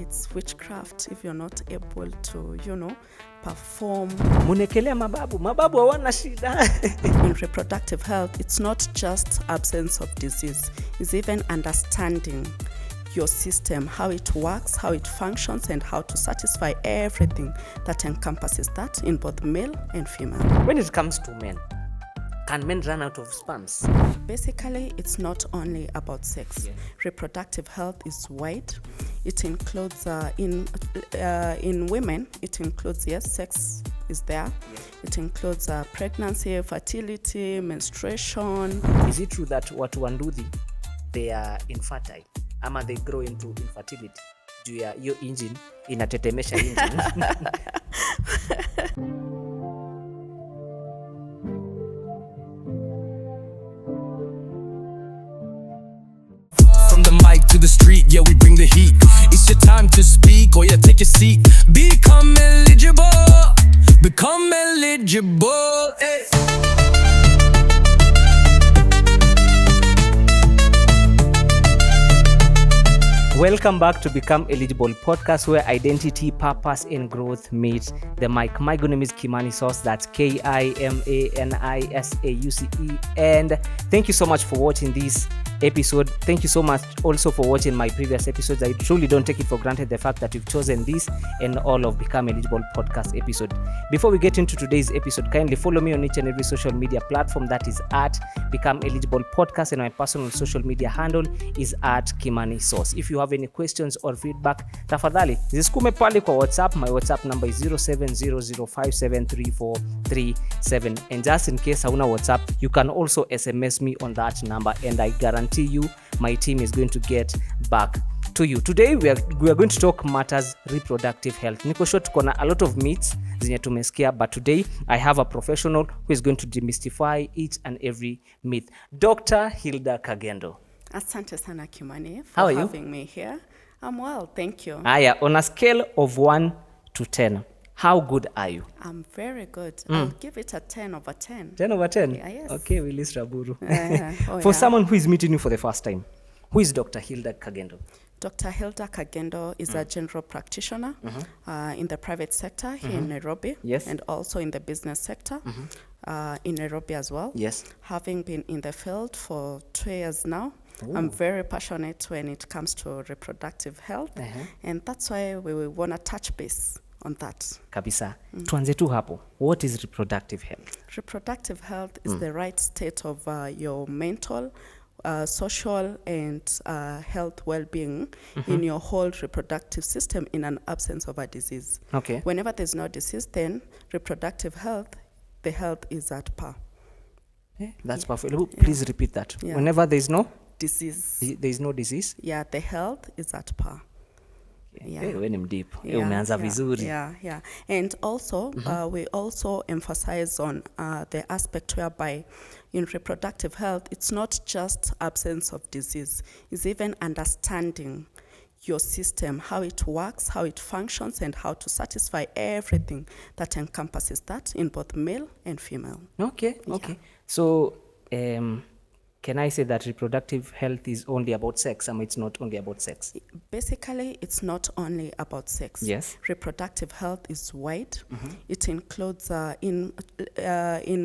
it's witchcraft if you're not able to, perform. Munekelea mababu hawana shida. In reproductive health, it's not just absence of disease. It's even understanding your system, how it works, how it functions, and how to satisfy everything that encompasses that in both male and female. When it comes to men, can men run out of sperms? Basically, it's not only about sex. Yeah. Reproductive health is wide. It includes, in women, it includes, yes, sex is there. Yeah. It includes pregnancy, fertility, menstruation. Is it true that watu wanduthi, they are infertile? Ama they grow into infertility? Juu ya hiyo engine inatetemesha engine. From the mic to the street, yeah, we bring the heat. It's your time to speak, or yeah, take your seat. Become eligible. Become eligible. Hey. Welcome back to Become Eligible podcast, where identity, purpose, and growth meet the mic. My good name is Kimani Sauce. That's KIMANISAUCE. And thank you so much for watching this episode. Thank you so much also for watching my previous episodes. I truly don't take it for granted the fact that you've chosen this and all of Become Eligible podcast episode. Before we get into today's episode, kindly follow me on each and every social media platform. That is at Become Eligible podcast, and my personal social media handle is at Kimani Sauce. If you have any questions or feedback, tafadhali zisukume pale kwa WhatsApp. My WhatsApp number is 0700573437, and just in case hauna WhatsApp, you can also SMS me on that number, and I guarantee you my team is going to get back to you. Today we are going to talk matters reproductive health. Niko sure tuko na a lot of myths zenye tumesikia, but today I have a professional who is going to demystify each and every myth. Dr. Hildah Kagendo. Asante sana Kimani How are for you? having me here. I'm well, thank you. Aya, on a scale of 1 to 10, how good are you? I'm very good. I'll give it a 10 over 10. 10 over 10? Yeah, yes. Okay, we list Raburu. For Someone who is meeting you for the first time, who is Dr. Hildah Kagendo? Dr. Hildah Kagendo is a general practitioner in the private sector here in Nairobi, Yes. and also in the business sector in Nairobi as well. Yes. Having been in the field for 2 years now, I'm very passionate when it comes to reproductive health, and that's why we want to touch base on that. Kabisa. Tuanze tu hapo. What is reproductive health? Reproductive health is the right state of your mental, social, and health well-being in your whole reproductive system in an absence of a disease. Okay. Whenever there's no disease, then reproductive health, the health is at par. That's perfect. Please repeat that. Yeah. Whenever there is no Disease. there is no disease. Yeah, the health is at par. Yeah. Hey, when I'm deep. Umeanza vizuri. Yeah. And also, we also emphasize on the aspect whereby in reproductive health, it's not just absence of disease. It's even understanding your system, how it works, how it functions, and how to satisfy everything that encompasses that in both male and female. Okay. So, can I say that reproductive health is only about sex, and it's not only about sex? Basically, it's not only about sex. Yes. Reproductive health is wide. It includes, in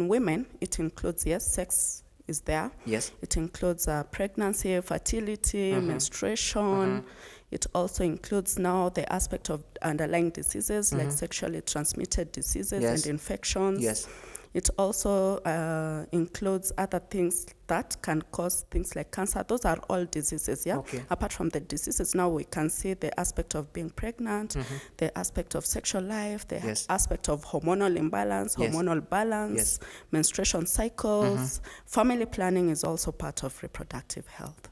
women, it includes, yes, sex is there. Yes. It includes pregnancy, fertility, menstruation. It also includes now the aspect of underlying diseases like sexually transmitted diseases and infections. Yes. It also includes other things that can cause things like cancer. Those are all diseases, yeah? Okay. Apart from the diseases, now we can see the aspect of being pregnant, the aspect of sexual life, the aspect of hormonal imbalance, hormonal balance, menstruation cycles. Family planning is also part of reproductive health.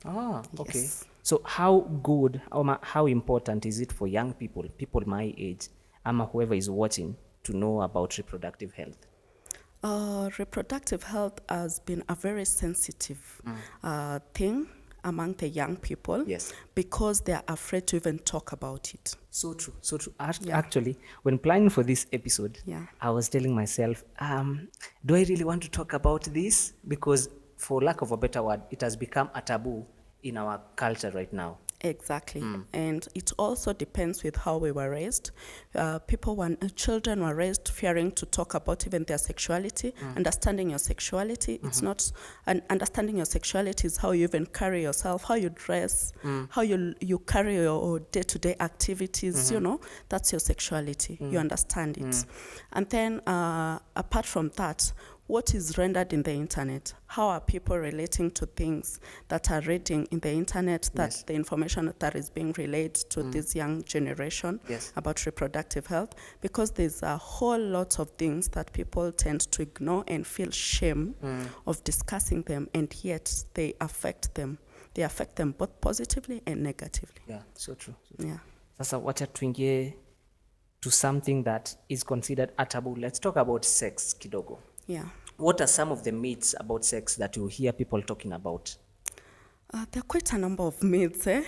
Okay. Yes. So how good, or how important is it for young people my age, ama whoever is watching, to know about reproductive health? Reproductive health has been a very sensitive thing among the young people, because they are afraid to even talk about it. So true. Actually, when planning for this episode, I was telling myself, do I really want to talk about this? Because for lack of a better word, it has become a taboo in our culture right now. Exactly. And it also depends with how we were raised. Children were raised fearing to talk about even their sexuality, understanding your sexuality. It's not, understanding your sexuality is how you even carry yourself, how you dress, how you carry your day-to-day activities, that's your sexuality. You understand it. And then apart from that, what is rendered in the internet? How are people relating to things that are reading in the internet, that the information that is being relayed to this young generation about reproductive health? Because there's a whole lot of things that people tend to ignore and feel shame of discussing them, and yet they affect them. They affect them both positively and negatively. Yeah, so true. Yeah. Sasa wacha tuingie to something that is considered a taboo. Let's talk about sex kidogo. Yeah. What are some of the myths about sex that you hear people talking about? There are quite a number of myths. Tell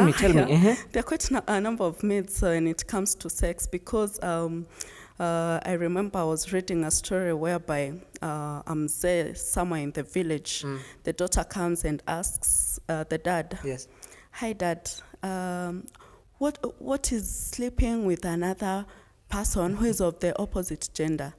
me. There are quite a number of myths when it comes to sex, because I remember I was reading a story whereby a mzee somewhere in the village, the daughter comes and asks the dad, "Hi dad, what is sleeping with another person who is of the opposite gender?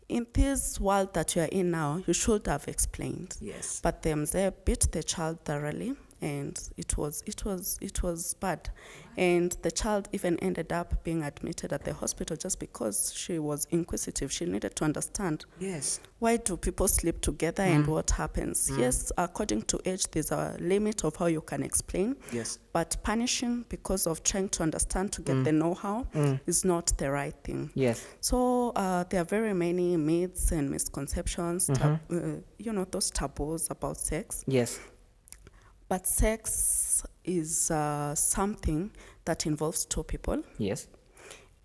In this world that you are in now, you should have explained." Yes. But the mzee beat the child thoroughly, and it was bad. And the child even ended up being admitted at the hospital just because she was inquisitive. She needed to understand. Yes. Why do people sleep together and what happens? Yes, according to age, there's a limit of how you can explain. Yes. But punishing because of trying to understand, to get the know-how, is not the right thing. Yes. So there are very many myths and misconceptions, those taboos about sex. Yes. But sex is something that involves two people. Yes.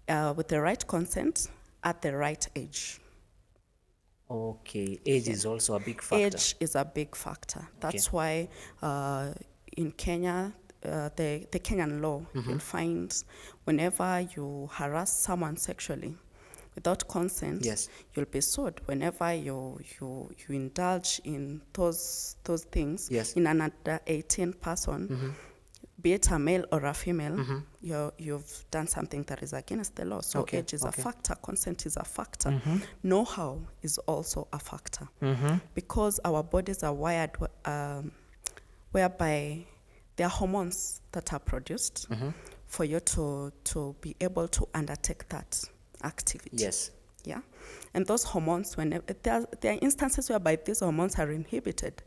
With the right consent at the right age. Okay. Age is also a big factor. Age is a big factor. That's why in Kenya, the Kenyan law, you'll find whenever you harass someone sexually without consent, you'll be sued. Whenever you indulge in those things in another 18 person, be it a male or a female, you've done something that is against the law. So age is a factor, consent is a factor, know-how is also a factor, because our bodies are wired whereby there are hormones that are produced for you to be able to undertake that activity. Yes. Yeah. And those hormones, when there are instances whereby these hormones are inhibited.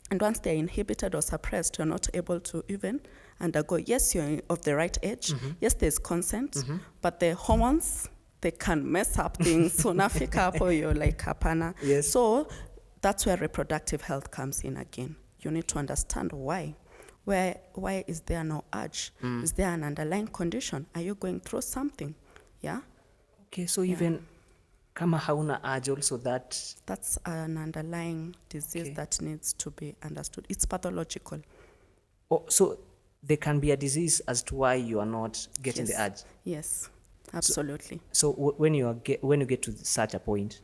And once they're inhibited or suppressed, you're not able to even undergo. Yes, you're of the right age. Yes, there's consent. But the hormones, they can mess up things. So nafika hapo, you're like hapana. Yes. So that's where reproductive health comes in again. You need to understand why. Why is there no urge? Is there an underlying condition? Are you going through something? Yeah. Okay, so even kama hauna urge, also that's an underlying disease that needs to be understood. It's pathological. Oh, so there can be a disease as to why you are not getting the urge. Yes, absolutely. So when you get to such a point,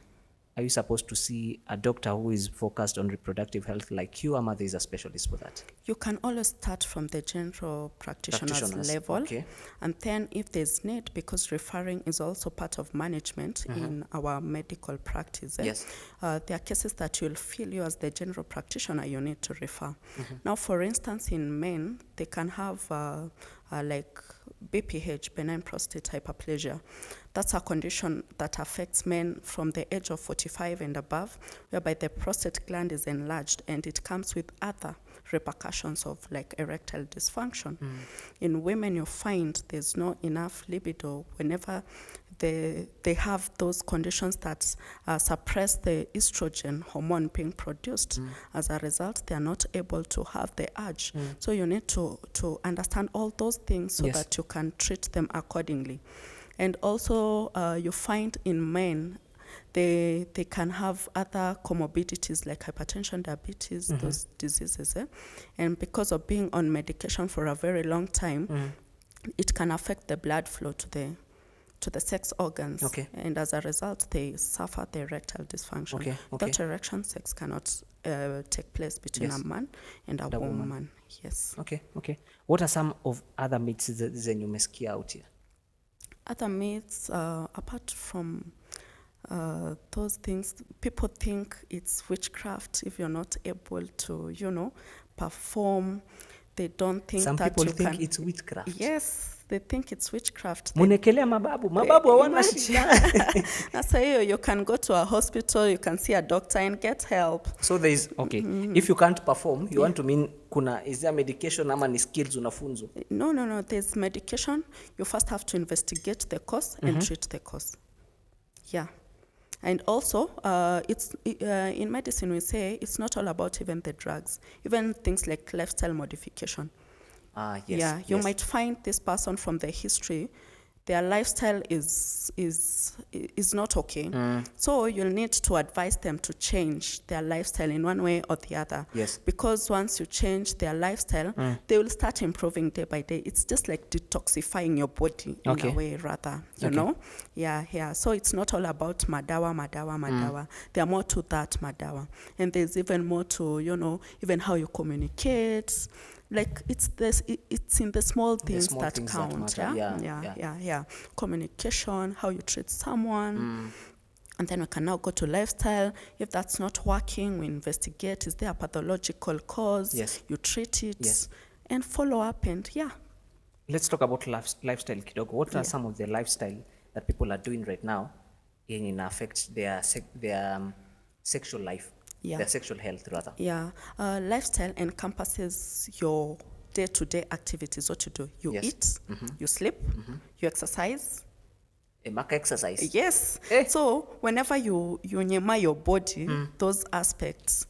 are you supposed to see a doctor who is focused on reproductive health like you, or there is a specialist for that? You can always start from the general practitioner's level. Okay. And then if there's need, because referring is also part of management in our medical practice. Yes. There are cases that you'll feel you as the general practitioner, you need to refer. Now, for instance, in men, they can have like BPH, benign prostate hyperplasia. That's a condition that affects men from the age of 45 and above, whereby the prostate gland is enlarged, and it comes with other repercussions of like erectile dysfunction. In women, you find there's not enough libido whenever they have those conditions that suppress the estrogen hormone being produced. As a result, they are not able to have the urge. So you need to understand all those things so that you can treat them accordingly. And also, you find in men, they can have other comorbidities like hypertension, diabetes, those diseases. And because of being on medication for a very long time, it can affect the blood flow to the sex organs. Okay. And as a result, they suffer the erectile dysfunction. Okay. Without erection, sex cannot take place between Yes. a man and a woman. Yes. Okay. What are some of other myths zenye umesikia out here? Other myths, apart from those things, people think it's witchcraft if you're not able to, perform. They don't think Some that people you think can. it's witchcraft. Yes, they think it's witchcraft. Munekelea mababu hawana Imagine. shida. That's why you can go to a hospital, you can see a doctor and get help. So there is, okay, if you can't perform, you want to mean is there medication ama ni skills unafunzwa? No, there's medication. You first have to investigate the cause and treat the cause. Yeah. And also, in medicine we say it's not all about even the drugs, even things like lifestyle modification. Yes. Yeah, you might find this person from their history, their lifestyle is not okay. So you'll need to advise them to change their lifestyle in one way or the other. Yes. Because once you change their lifestyle, they will start improving day by day. It's just like detoxifying your body in a way, rather, you know? Yeah. So it's not all about madawa. There are more to that madawa. And there's even more to, even how you communicate. Like it's in the small things that things count. that matter. Yeah. Communication, how you treat someone. And then we can now go to lifestyle. If that's not working, we investigate. Is there a pathological cause? Yes. You treat it. Yes. And follow up and Let's talk about lifestyle kidogo. What are some of the lifestyle that people are doing right now in affect their sexual life? Yeah. Their sexual health, rather. Yeah. Lifestyle encompasses your day-to-day activities, what you do. You eat, you sleep, you exercise. Maka exercise. Yes. So whenever you nyema your body, those aspects,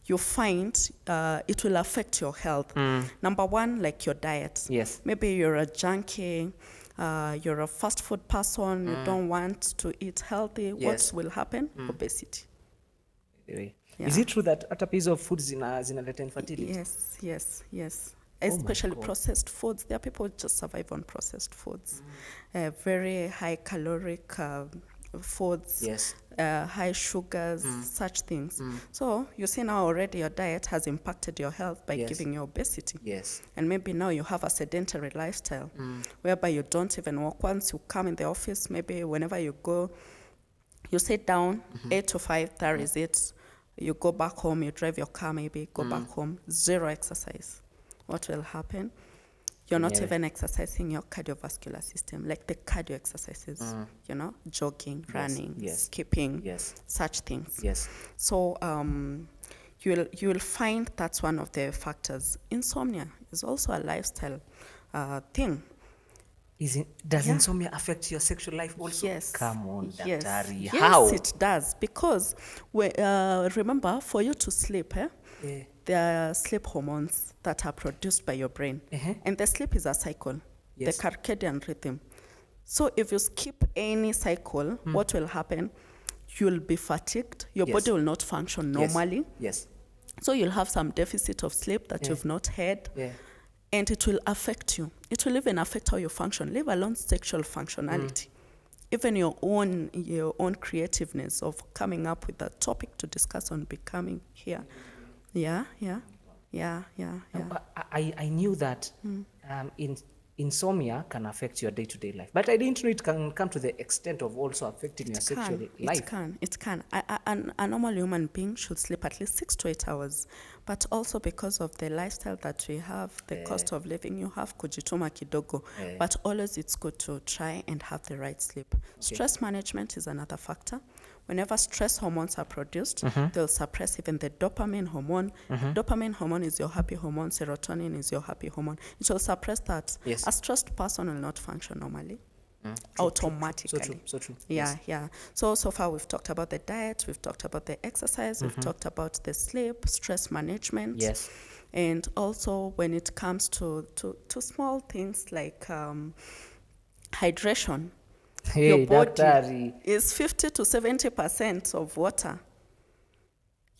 you find it will affect your health. Number one, like your diet. Yes. Maybe you're a junkie, you're a fast food person, you don't want to eat healthy. Yes. What will happen? Obesity. Anyway. Yeah. Is it true that hata piece of food zinaleta infertility? Yes. Especially processed foods. There are people who just survive on processed foods. Very high caloric foods. Yes. High sugars, such things. So you see now already your diet has impacted your health by giving you obesity. Yes. And maybe now you have a sedentary lifestyle whereby you don't even walk. Once you come in the office, maybe whenever you go, you sit down, 8 to 5, that is it. You go back home, you drive your car maybe, go back home, zero exercise. What will happen? You're not even exercising your cardiovascular system, like the cardio exercises, jogging, running, skipping, such things. Yes. So you'll find that's one of the factors. Insomnia is also a lifestyle thing. Does insomnia affect your sexual life also? Yes. Come on, daktari. Yes. How? Yes, it does. Because remember, for you to sleep, there are sleep hormones that are produced by your brain. And the sleep is a cycle, the circadian rhythm. So if you skip any cycle, what will happen? You'll be fatigued. Your body will not function normally. Yes. So you'll have some deficit of sleep that you've not had. And it will affect you. It will even affect how you function, leave alone sexual functionality. Even your own creativeness of coming up with a topic to discuss on becoming here. Yeah. I knew that insomnia can affect your day-to-day life, but I didn't know it can come to the extent of also affecting your sexual life. It can. A normal human being should sleep at least 6 to 8 hours, but also because of the lifestyle that we have, the cost of living, you have kujituma kidogo. But always it's good to try and have the right sleep. Stress management is another factor. Whenever stress hormones are produced, they'll suppress even the dopamine hormone. Dopamine hormone is your happy hormone. Serotonin is your happy hormone. It will suppress that. Yes. A stressed person will not function normally. Automatically. So true. Yeah. So far we've talked about the diet, we've talked about the exercise, we've talked about the sleep, stress management. Yes. And also when it comes to small things like hydration. Your body is 50 to 70% of water.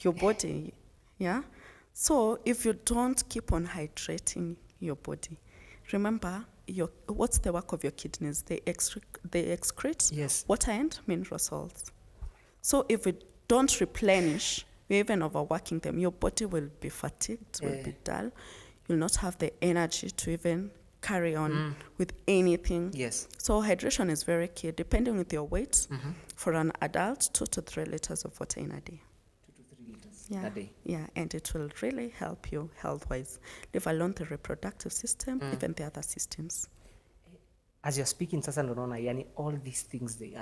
Your body, yeah? So if you don't keep on hydrating your body, remember, what's the work of your kidneys? They excrete water and mineral salts. So if we don't replenish you're even overworking them, your body will be fatigued, will be dull. You'll not have the energy to even carry on with anything. Yes. So hydration is very key. Depending with your weight, for an adult, 2 to 3 liters of water in a day. 2 to 3 liters Yeah, a day. yeah, and it will really help you health-wise, leave alone the reproductive system, even the other systems. As you're speaking, sasa ndo naona yani all these things they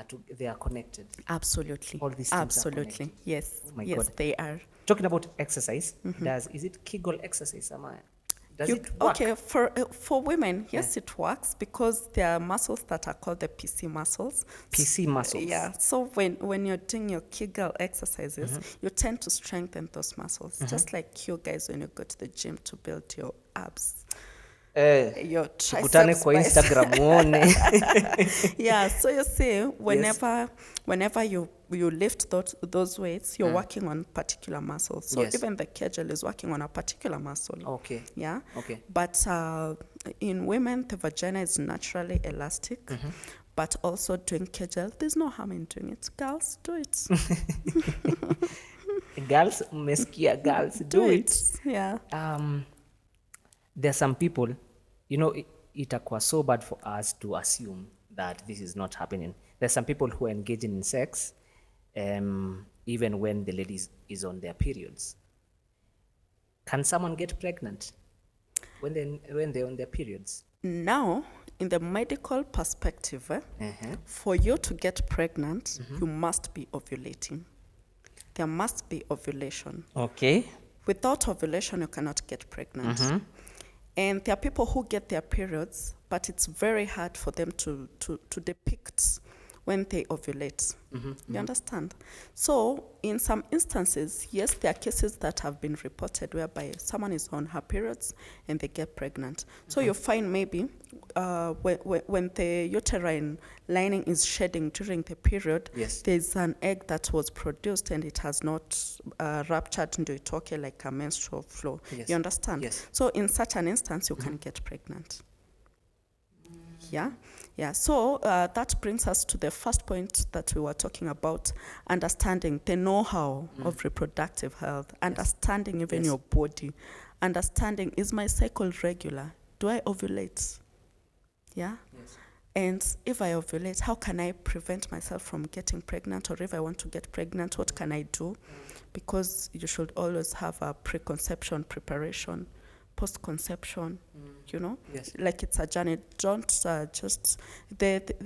are connected. Absolutely. All these things Absolutely. are connected. Yes. Oh my yes, God. they are. Talking about exercise, is it Kegel exercise? Does it work? Okay, for women, yes, it works because there are muscles that are called the PC muscles. PC muscles. Yeah. So when you're doing your Kegel exercises, you tend to strengthen those muscles, just like you guys when you go to the gym to build your abs. Your Tukutane triceps, kwa biceps. Instagram muone. Yeah, so you see, whenever you lift those weights, you're working on particular muscles. So Yes. even the Kegel is working on a particular muscle. Okay. Yeah. Okay. But in women, the vagina is naturally elastic. But also doing Kegel, there's no harm in doing it. Girls, do it. Girls, meskia girls, do it. Yeah. There are some people, itakuwa so bad for us to assume that this is not happening. There's some people who are engaging in sex even when the lady is on their periods. Can someone get pregnant when they're on their periods? Now, in the medical perspective, for you to get pregnant, you must be ovulating. There must be ovulation. Okay. Without ovulation, you cannot get pregnant. And there are people who get their periods, but it's very hard for them to depict when they ovulate. You understand? So in some instances, yes, there are cases that have been reported whereby someone is on her periods and they get pregnant. So you find maybe when the uterine lining is shedding during the period, Yes. there's an egg that was produced and it has not ruptured into it, okay, like a menstrual flow. Yes. You understand? Yes. So in such an instance, you can get pregnant. Yeah. So that brings us to the first point that we were talking about: understanding the know-how of reproductive health, understanding even your body, understanding, is my cycle regular? Do I ovulate? Yeah. Yes. And if I ovulate, how can I prevent myself from getting pregnant? Or if I want to get pregnant, what can I do? Because you should always have a preconception preparation, post-conception, Yes. like it's a journey. Don't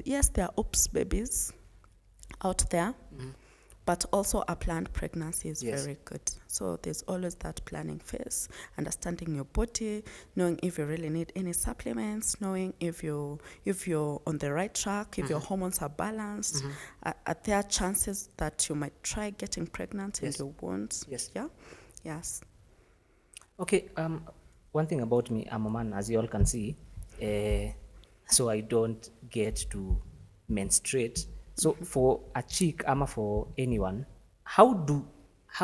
yes, there are oops babies out there, but also a planned pregnancy is Yes. very good. So there's always that planning phase, understanding your body, knowing if you really need any supplements, knowing if you're on the right track, if your hormones are balanced. Are there chances that you might try getting pregnant and Yes. you won't? Yes. Yeah. Yes. Okay. One thing about me, I'm a man, as you all can see, so I don't get to menstruate. So for a chick, for anyone, how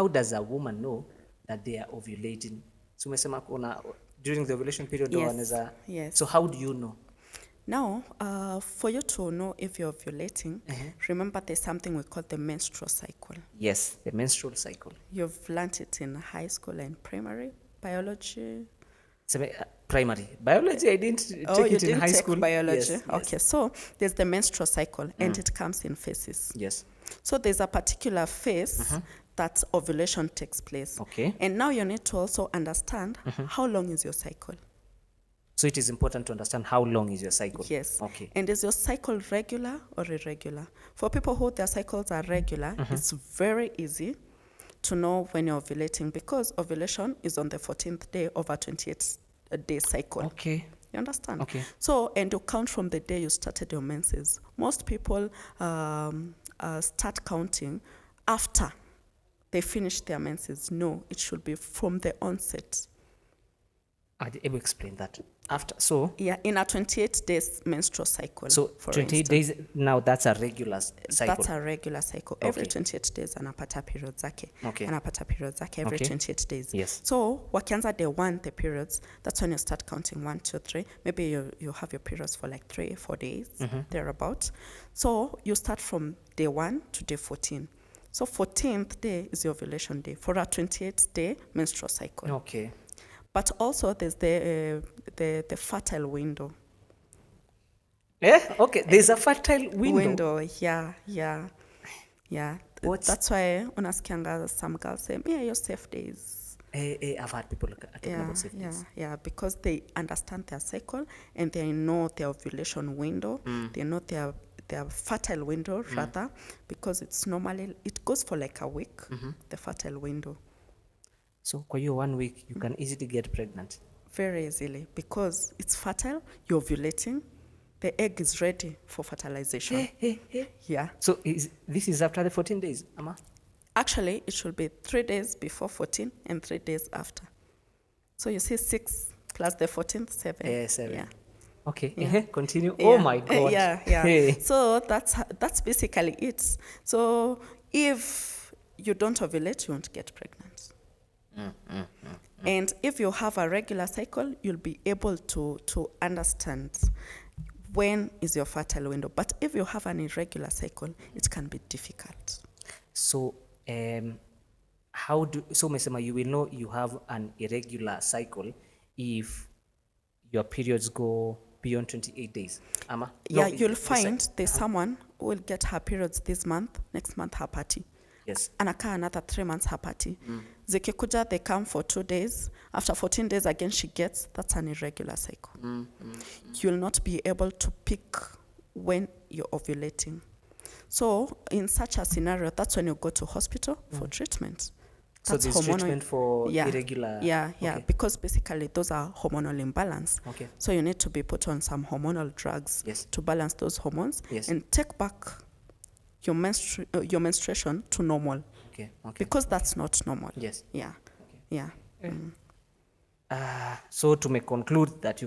does a woman know that they are ovulating? So umesema during the ovulation period, Yes. Yes. So how do you know? Now, for you to know if you're ovulating, remember there's something we call the menstrual cycle. Yes, the menstrual cycle. You've learnt it in high school and primary biology. Primary biology, I didn't take You it in didn't high take school. biology. Yes, Okay, so there's the menstrual cycle, and it comes in phases. Yes. So there's a particular phase that ovulation takes place. Okay. And now you need to also understand how long is your cycle. So it is important to understand how long is your cycle. Yes. Okay. And is your cycle regular or irregular? For people who their cycles are regular, it's very easy to know when you're ovulating, because ovulation is on the 14th day of a 28-day cycle. Okay. You understand? Okay. So, and you count from the day you started your menses. Most people start counting after they finish their menses. No, it should be from the onset. I will explain that after. So Yeah, in a 28 days menstrual cycle. so for 28 instance. days now, that's a regular cycle. That's a regular cycle. Every Okay. 28 days anapata periods zake. Okay. Anapata periods zake every Okay. 28 days. Yes. So wakianza day 1, the periods, that's when you start counting 1, 2, 3. Maybe you have your periods for like 3-4 days, thereabout. So you start from day 1 to day 14. So 14th day is your ovulation day for a 28th day menstrual cycle. Okay. But also there's the fertile window. Okay. There's a fertile window. Yeah. That's why unasikianga some girls say, your safe days. I've had people talking about safe days. Yeah, because they understand their cycle and they know their ovulation window. They know their fertile window rather, because it goes for like a week, the fertile window. So for you 1 week, you can easily get pregnant. Very easily, because it's fertile, you're ovulating, the egg is ready for fertilization. Yeah. So this is after the 14 days, Ama? Actually, it should be 3 days before 14 and 3 days after. So you see 6 plus the 14th, 7. 7. Yeah. Okay, Yeah. continue. Yeah. Oh my God. Yeah. So that's basically it. So if you don't ovulate, you won't get pregnant. And if you have a regular cycle, you'll be able to understand when is your fertile window. But if you have an irregular cycle, it can be difficult. So so umesema you will know you have an irregular cycle if your periods go beyond 28 days, Ama? Yeah, you'll find there's someone who will get her periods this month, next month her party. Yes. Anakaa another 3 months her party. Zikikuja, they come for 2 days. After 14 days again she gets, that's an irregular cycle. You'll not be able to pick when you're ovulating. So in such a scenario, that's when you go to hospital for treatment. So there's treatment for irregular... Yeah, Okay. because basically those are hormonal imbalance. Okay. So you need to be put on some hormonal drugs to balance those hormones and take back your menstruation to normal. Okay. Because that's not normal. Yes. Yeah. Okay. Yeah. So to make conclude that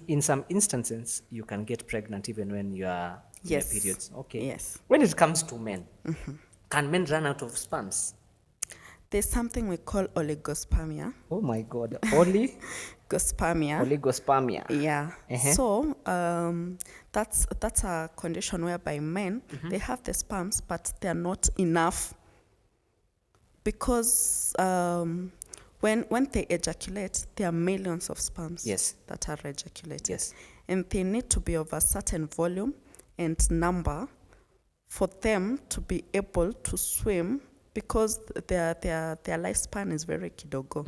in some instances, you can get pregnant even when you are in your periods. Okay. Yes. When it comes to men, can men run out of sperms? There's something we call oligospermia. Oh my God. Oligospermia. Oligospermia. Yeah. So that's a condition whereby men, they have the sperms, but they're not enough. Because when they ejaculate, there are millions of sperms that are ejaculated. Yes. And they need to be of a certain volume and number for them to be able to swim, because their lifespan is very kidogo.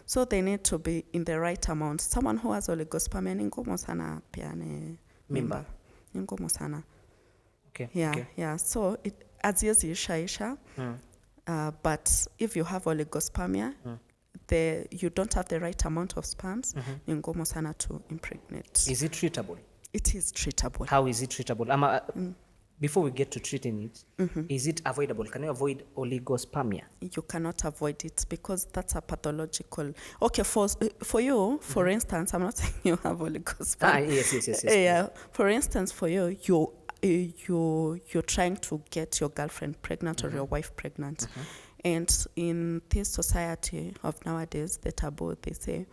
So they need to be in the right amount. Someone who has oligospermia ni ngumu sana peane mimba. Ni ngumu sana. Okay. Yeah. So haziwezi isha. But if you have oligospermia, you don't have the right amount of sperms, ni ngumu sana to impregnate. Is it treatable? It is treatable. How is it treatable? Before we get to treating it, is it avoidable? Can you avoid oligospermia? You cannot avoid it, because that's a pathological. Okay, for you, for instance, I'm not saying you have oligospermia. Yes. Yeah. For instance, for you're trying to get your girlfriend pregnant or your wife pregnant, and in this society of nowadays, the taboo, they say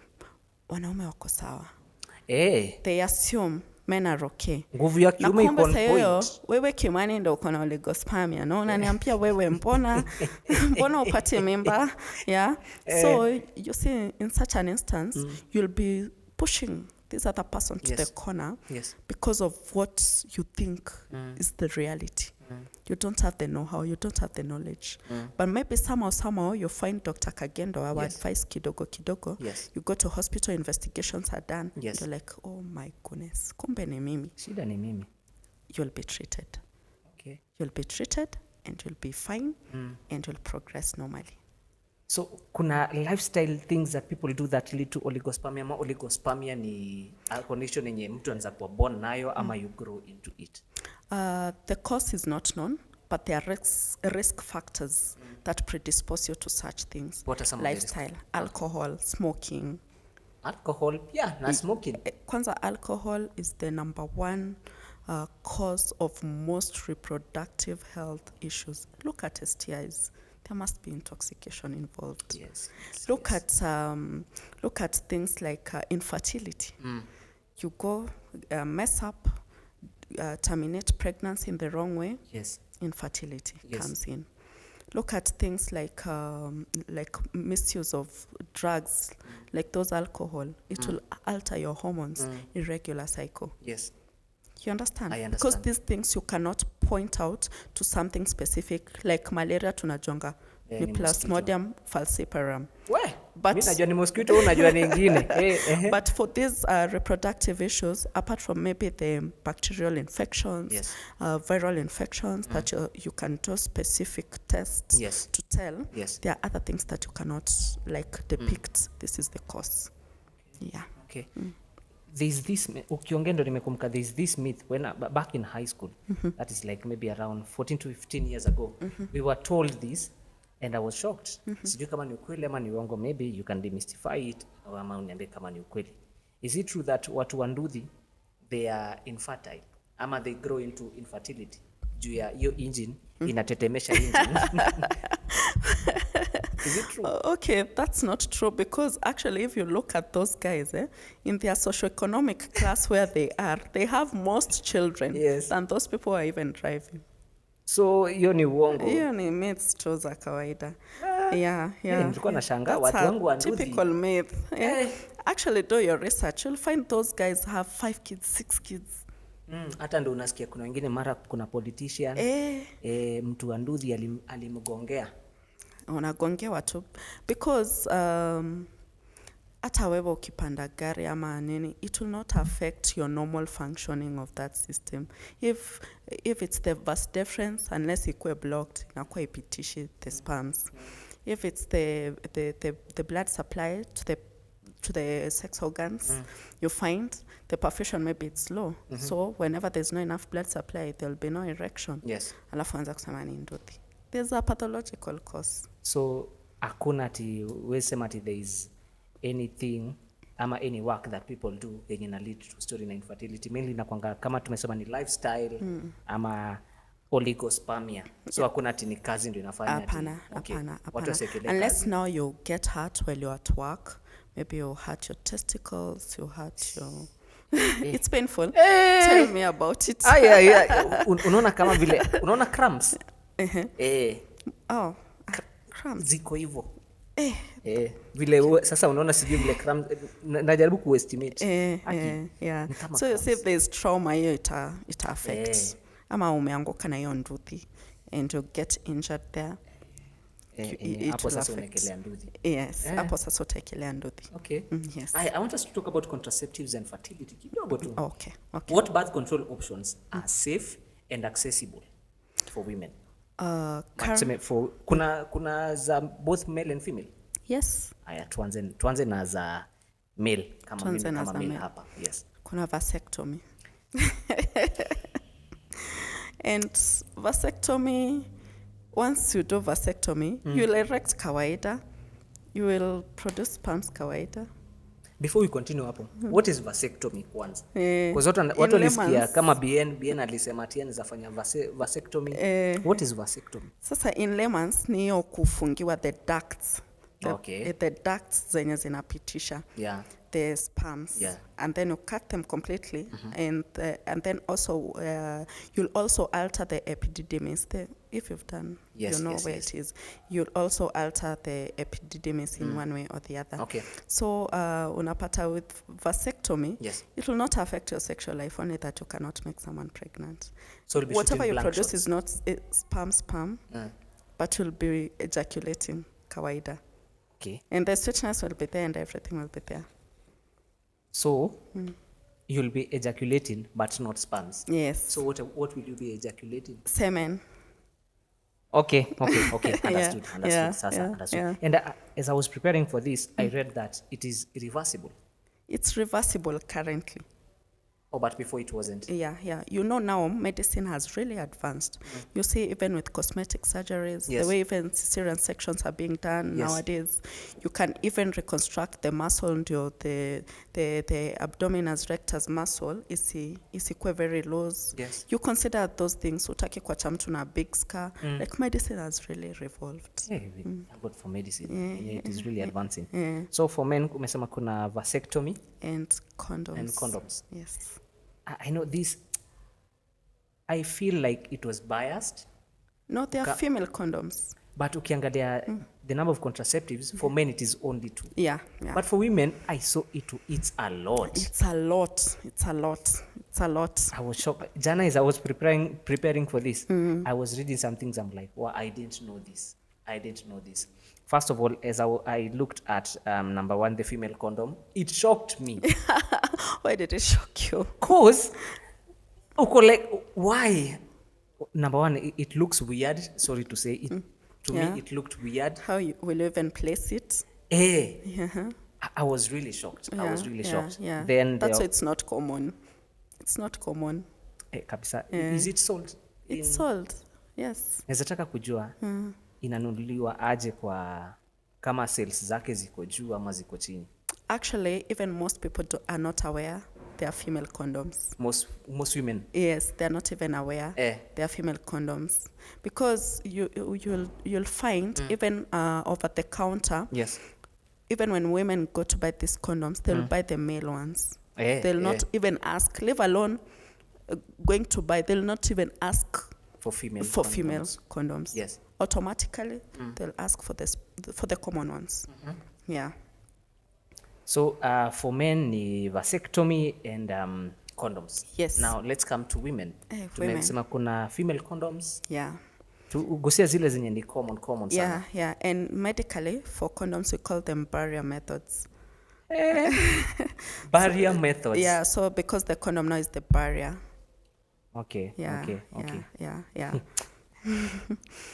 wanaume wako sawa. They assume men are okay. Nguvu ya kiume iko on point. Wewe Kimani ndio uko na oligospermia. No, unaniambia wewe mbona upate mimba? Yeah. So you see, in such an instance, you'll be pushing this other person to the corner because of what you think is the reality. You don't have the know-how, you don't have the knowledge. But maybe somehow you find Dr. Kagendo, our advice kidogo. You go to hospital, investigations are done. You're like, oh my goodness, kumbe ni mimi. Shida ni mimi. You'll be treated. Okay. You'll be treated and you'll be fine and you'll progress normally. So kuna lifestyle things that people do that lead to oligospermia. Ama oligospermia ni a condition yenye mtu anaweza kuwa born nayo ama you grow into it? The cause is not known, but there are risk factors that predispose you to such things. What are some lifestyle, of the alcohol, smoking. Alcohol, na smoking. Kwanza, alcohol is the number one cause of most reproductive health issues. Look at STIs. There must be intoxication involved. Look at things like infertility. You go mess up, terminate pregnancy in the wrong way. Infertility comes in. look at things like misuse of drugs, like those alcohol. It will alter your hormones, irregular cycle. Yes. You understand? I Because understand. these things you cannot point out to something specific, like malaria tunajonga ni Ni Plasmodium falciparum. Mi najua ni mosquito, wewe unajua ni ingine. But for these reproductive issues, apart from maybe the bacterial infections, Yes. viral infections, that you can do specific tests Yes. to tell, Yes. there are other things that you cannot depict. This is the cause. Yeah. Okay. There's this ukiongea ndo nimekumbuka, there's this myth when back in high school, that is like maybe around 14 to 15 years ago, we were told this and I was shocked. Sijui kama ni ukweli ama ni uongo, maybe you can demystify it ama uniambie kama ni ukweli. Is it true that watu wa Nduthi they are infertile ama they grow into infertility juu ya hiyo engine inatetemesha engine? Is it true? Okay, that's not true, because actually if you look at those guys, in their socioeconomic class where they are, they have most children Yes. than those people who are even driving. So hiyo ni uongo. Hiyo ni myths tu za kawaida. Yeah. Nilikuwa nashangaa That's watu a wangu wa Nduthi. typical myth. Yeah. Actually, do your research. You'll find those guys have 5 kids, 6 kids. Hata ndo unasikia kuna wengine mara kuna politician mtu wa Nduthi alimgongea. Unagongewa tu because hata wewe ukipanda gari ama nini, it will not affect your normal functioning of that system. If it's the vas deferens, unless ikue blocked, inakuwa ipitishi the sperms. If it's the blood supply to the sex organs, you find the perfusion maybe it's low. So whenever there's no enough blood supply, there'll be no erection. Yes. Alafu anza kusema ni Nduthi. There's a pathological cause. So hakuna ati wesema ati there is anything ama any work that people do yenye na lead to story na infertility, mainly nakwanga kama tumesema ni lifestyle ama oligospermia. So hakuna ati ni kazi ndio inafanya. Hapana. Watu wasekelea Unless kazi. now you get hurt while you're at work, maybe you hurt your testicles, you hurt your it's painful. Tell me about it. Unaona kama vile unaona cramps. Cramps. Ziko hivyo. Vile sasa unaona sijui vile cramps najaribu kuestimate. Yeah. So you see if there's trauma hiyo it affects. Ama umeanguka na hiyo Nduthi and you get injured there. Hapo sasa unaekelea Nduthi. Yes, hapo sasa utaekelea Nduthi. Okay. Yes. I want us to talk about contraceptives and fertility kidogo tu. Okay. What birth control options are safe and accessible for women? Kuna za both male and female. Yes. Haya, tuanze na za male kama mimi kama male hapa. Yes. Kuna vasectomy. And vasectomy, once you do vasectomy, you'll erect kawaida. You will produce sperms kawaida. Before we continue hapo, what is vasectomy kwanza? Because watu walisikia kama BN alisema TN zafanya vasectomy. What is vasectomy? Sasa in layman's ni hiyo kufungiwa the ducts. The ducts zenye zinapitisha. Yeah. The sperms, and then you cut them completely, and then also you'll also alter the epididymis. If you've done, you know where it is. You'll also alter the epididymis in one way or the other. Okay. So unapata with vasectomy, it will not affect your sexual life, only that you cannot make someone pregnant. So whatever you produce is not sperm, but you'll be ejaculating kawaida. Okay. And the sweetness will be there and everything will be there. So you'll be ejaculating but not sperms. Yes. So what will you be ejaculating? Semen. Okay. Understood. Understood. Yeah. And as I was preparing for this, I read that it is reversible. It's reversible currently. Oh, but before it wasn't. Yeah. You know, now medicine has really advanced. You see, even with cosmetic surgeries, the way even cesarean sections are being done nowadays, you can even reconstruct the muscle ndio the abdominis rectus muscle isikuwe very loose. Yes. You consider those things, utaki kwa chamtu na big scar. Like medicine has really revolved. Thank God for medicine. It is really advancing. So for men, umesema kuna vasectomy and condoms. Yes. I know this. I feel like it was biased. No, they are female condoms. but ukiangalia the number of contraceptives for men it is only 2. Yeah. But for women I saw it's a lot. It's a lot. I was shocked. Jana, as I was preparing for this, I was reading some things. I'm like, well, I didn't know this. First of all, as I looked at number 1, the female condom, it shocked me. Why did it shock you? Cause, like, why? Number 1, it looks weird. Sorry to say it. To me, it looked weird. How will you even place it? I was really shocked. Yeah. Then that's why it's not common. Kabisa. Is it sold? It's sold. Yes. Nazataka kujua inanunuliwa aje kwa kama sales zake ziko juu ama ziko chini. Actually, even most people are not aware they are female condoms. Most women. Yes, they're not even aware they are female condoms, because you'll find even over the counter. Yes. Even when women go to buy these condoms, they'll buy the male ones. They'll not even ask, leave alone going to buy. They'll not even ask for female condoms. Yes. Automatically, they'll ask for the common ones. Yeah. So for men, ni vasectomy and condoms. Yes. Now let's come to women. Tumesema kuna female condoms. Yeah. Tugusia zile zenye ni common sana. Yeah. And medically, for condoms, we call them barrier methods. Barrier methods. Yeah, so because the condom now is the barrier. Okay. Yeah.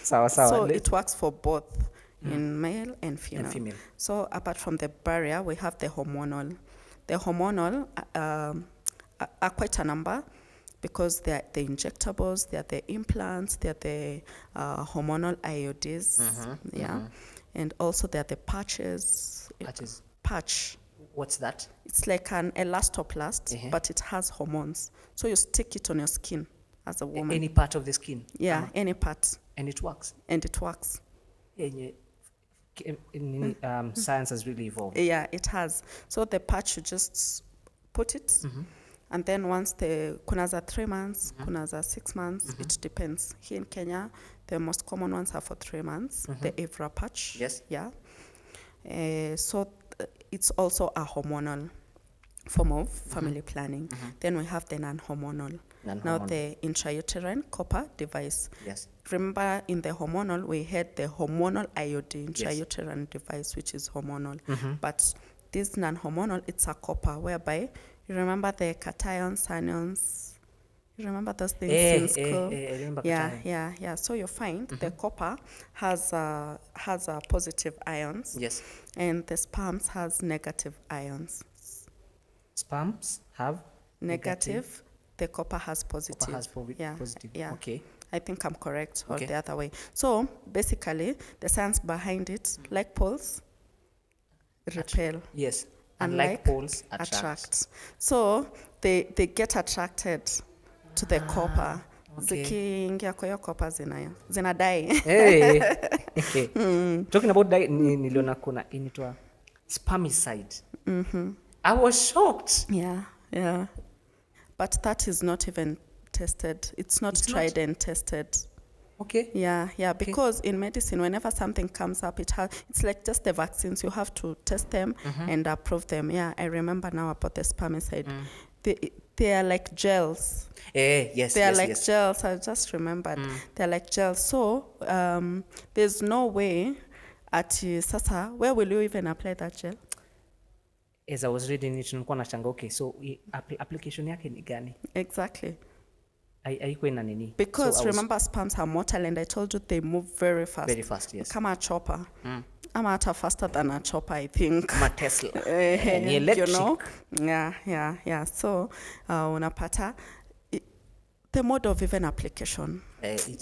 Sawa. So it works for both in male and female. So apart from the barrier, we have the hormonal. The hormonal are quite a number, because they are the injectables, they are the implants, they are the hormonal IUDs, and also they are the patches. Patch. What's that? It's like an elastoplast, but it has hormones. So you stick it on your skin as a woman. Any part of the skin? Yeah, any part. And it works? Science has really evolved. Yeah, it has. So the patch, you just put it, and then once kuna za 3 months, kuna za 6 months, it depends. Here in Kenya, the most common ones are for 3 months, the Evra patch. Yes. Yeah. So it's also a hormonal form of family planning. Then we have the non-hormonal. Now the intrauterine copper device. Yes. Remember, in the hormonal, we had the hormonal IUD intrauterine device, which is hormonal. But this non-hormonal, it's a copper, whereby you remember the cations, anions. You remember those things in school? I remember. Yeah. So you find the copper has positive ions. Yes. And the sperms has negative ions. Sperms have negative. The copper has positive. Positive. Yeah. Okay. I think I'm correct, or the other way. So basically, the science behind it, like poles repel. Yes. And like poles attract. So they get attracted to the copper. Zikiingia kwa hiyo copper zinadai. Okay. Talking about die, niliona kuna inaitwa spermicide. I was shocked. Yeah. But that is not even tested. It's not tried and tested. Okay. Yeah. Because in medicine, whenever something comes up, it's like just the vaccines. You have to test them and approve them. Yeah, I remember now about the spermicide. They are like gels. Yes. They are like gels. I just remembered. They are like gels. So there's no way sasa, where will you even apply that gel? As I was reading it, nilikuwa nachanga, okay, so application yake ni gani? Exactly. Haikuwa ina nini? Because remember, sperms are motile, and I told you they move very fast. Very fast, yes. Kama a chopper. I'm hata faster than a chopper, I think. Kama Tesla. Ni electric. You know? Yeah. So, unapata, the mode of even application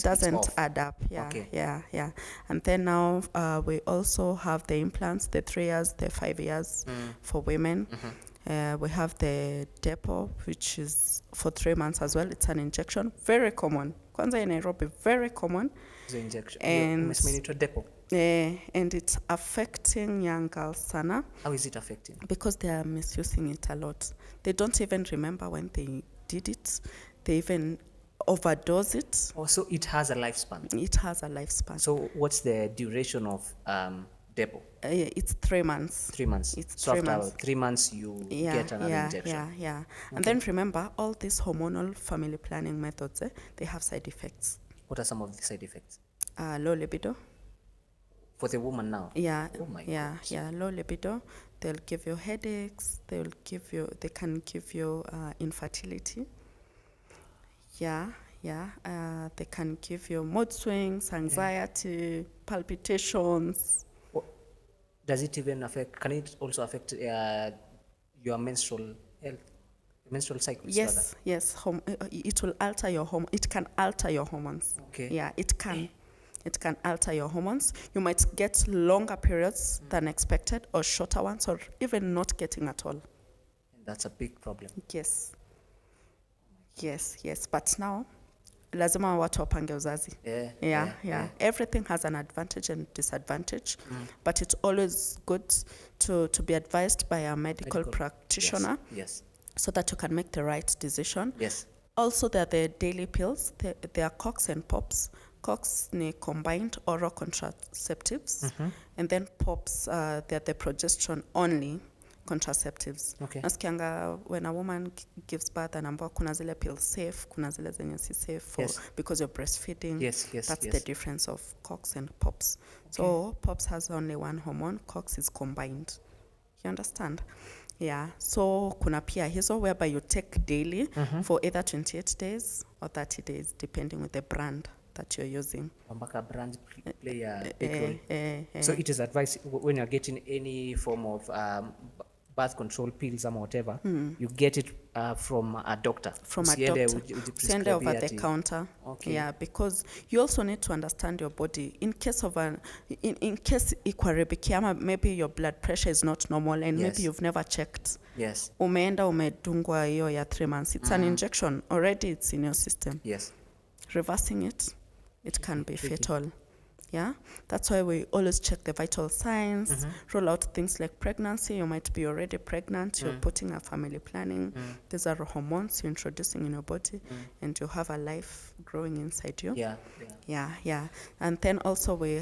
doesn't add up. Yeah. And then now we also have the implants, the 3 years, the 5 years for women. We have the depot, which is for 3 months as well. It's an injection, very common. Kwanza in Nairobi, very common. The injection. And depot. And it's affecting young girls sana. How is it affecting? Because they are misusing it a lot. They don't even remember when they did it. They even overdose it, Also, it has a lifespan. it has a lifespan. So what's the duration of depot? It's 3 months. 3 months. It's So 3 after months. 3 months, you Yeah, get another yeah, injection. yeah. And then remember, all these hormonal family planning methods, they have side effects. What are some of the side effects Low libido. for the woman now? Yeah, Oh my yeah, low libido. They'll give you headaches. They can give you infertility. Yeah. They can give you mood swings, anxiety, palpitations. Does it even affect? Can it also affect your menstrual health, menstrual cycles? Yes. It will alter your It can alter your hormones. Okay. Yeah, it can. It can alter your hormones. You might get longer periods than expected, or shorter ones, or even not getting at all. And that's a big problem. Yes. But now, lazima watu wapange uzazi. Yeah. Everything has an advantage and disadvantage, but it's always good to be advised by a medical practitioner. Yes. So that you can make the right decision. Yes. Also, there are the daily pills. There are COX and POPs. COX ni combined oral contraceptives, and then POPs, they're the progesterone only contraceptives. Okay. Nasikianga when a woman gives birth, anaambiwa kuna zile pills safe, kuna zile zenye si safe because you're breastfeeding. Yes. That's the difference of COX and POPs. Okay. So POPs has only one hormone, COX is combined. You understand? Yeah. So kuna pia hizo whereby you take daily for either 28 days or 30 days, depending with the brand that you're using. Ambaka brand play a big role. So it is advised when you're getting any form of birth control pills or whatever, you get it from a doctor. From a doctor. Send it over the counter. Okay. Yeah, because you also need to understand your body. In case of in case ikwarebikiama, maybe your blood pressure is not normal and maybe you've never checked. Yes. Umeenda umedungwa hiyo ya 3 months. It's an injection. Already it's in your system. Yes. Reversing it can be fatal. Yeah, that's why we always check the vital signs, rule out things like pregnancy. You might be already pregnant, you're putting a family planning. These are hormones you're introducing in your body, and you have a life growing inside you. Yeah. And then also we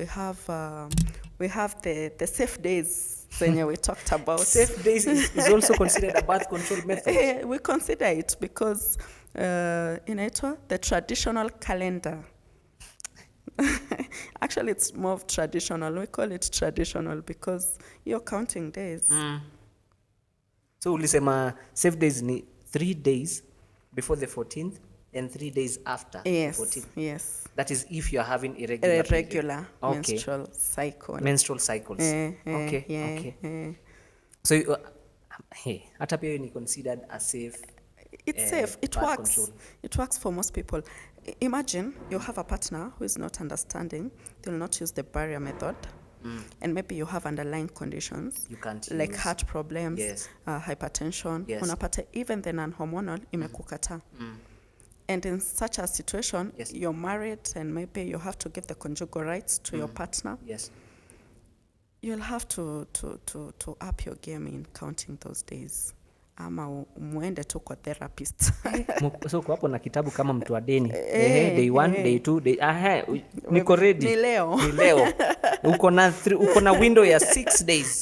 have the safe days zenye we talked about. Safe days is also considered a birth control method. We consider it because inaitwa the traditional calendar. Actually, it's more of traditional. We call it traditional because you're counting days. So ulisema safe days ni 3 days before the 14th and 3 days after the 14th. Yes. That is if you're having irregular menstrual cycle. Menstrual cycles. Okay. So hata pia ni considered a safe. It's safe. It works. Control. It works for most people. Imagine you have a partner who is not understanding. They'll not use the barrier method. And maybe you have underlying conditions you can't like use. Heart problems, hypertension. Unapata even the non-hormonal imekukata. And in such a situation, you're married and maybe you have to give the conjugal rights to your partner. Yes. You'll have to up your game in counting those days. Ama muende tu kwa therapist. So kwa hapo na kitabu kama mtu wa deni. Day 1, day 2, day niko ready. Ni leo. Uko na window ya 6 days.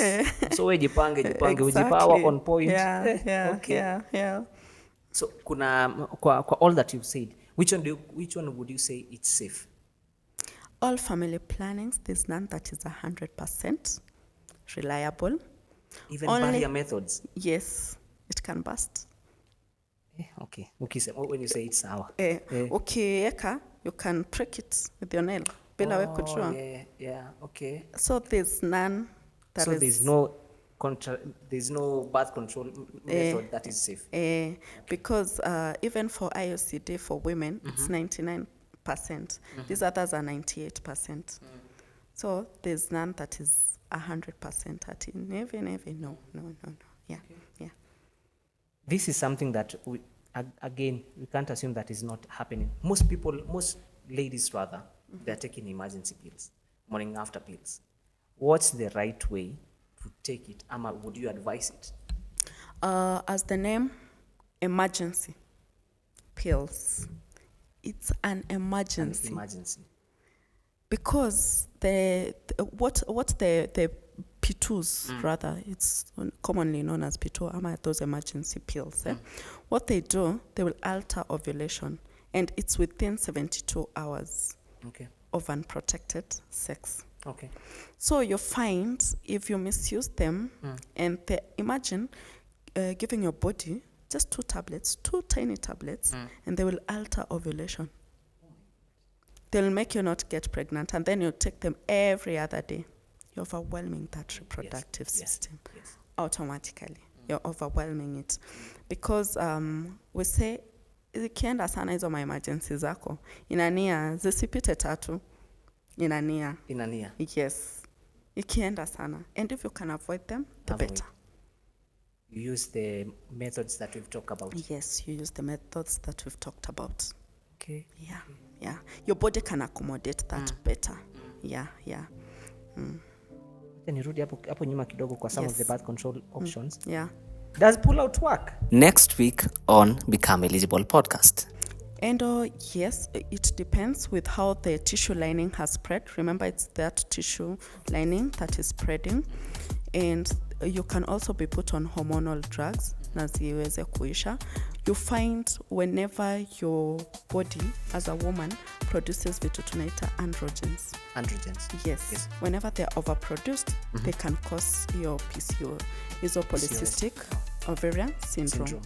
So wewe jipange ujipower on point. Yeah. So kuna kwa all that you've said, which one would you say it's safe? All family plannings, there's none that is 100% reliable. Even barrier methods. Yes. It can burst. Okay. When you say it's sour. Ukiweka, you can prick it with your nail. Bila we kujua. Yeah. Okay. So there's none that so is... there's no birth control method that is safe. Because even for IUCD for women, it's 99%. These others are 98%. So there's none that is 100%. Never. No. Yeah. This is something that we can't assume that is not happening. Most ladies rather, they're taking emergency pills, morning after pills. What's the right way to take it? Ama, would you advise it? As the name, emergency pills, it's an emergency. Emergency. Because what the P2s rather, it's commonly known as P2, those emergency pills. What they do, they will alter ovulation, and it's within 72 hours of unprotected sex. Okay. So you find if you misuse them, and imagine giving your body just 2 tablets, 2 tiny tablets, and they will alter ovulation. They'll make you not get pregnant, and then you take them every other day. You're overwhelming that reproductive system automatically. You're overwhelming it. Because we say, ikienda sana hizo my emergency zako, inania, zisipite 3, inania. Yes. Ikienda sana. And if you can avoid them, the better. You use the methods that we've talked about. Yes, you use the methods that we've talked about. Okay. Yeah. Your body can accommodate that better. Yeah. Nirudi hapo nyuma kidogo kwa some of the birth control options. Yeah. Does pull out work? Next week on Become Eligible podcast. And yes, it depends with how the tissue lining has spread. Remember, it's that tissue lining that is spreading. And you can also be put on hormonal drugs. Naziweze kuisha. You find whenever your body as a woman produces vitu tunaita androgens. Yes. Whenever they're overproduced, they can cause your PCO, polycystic ovarian syndrome.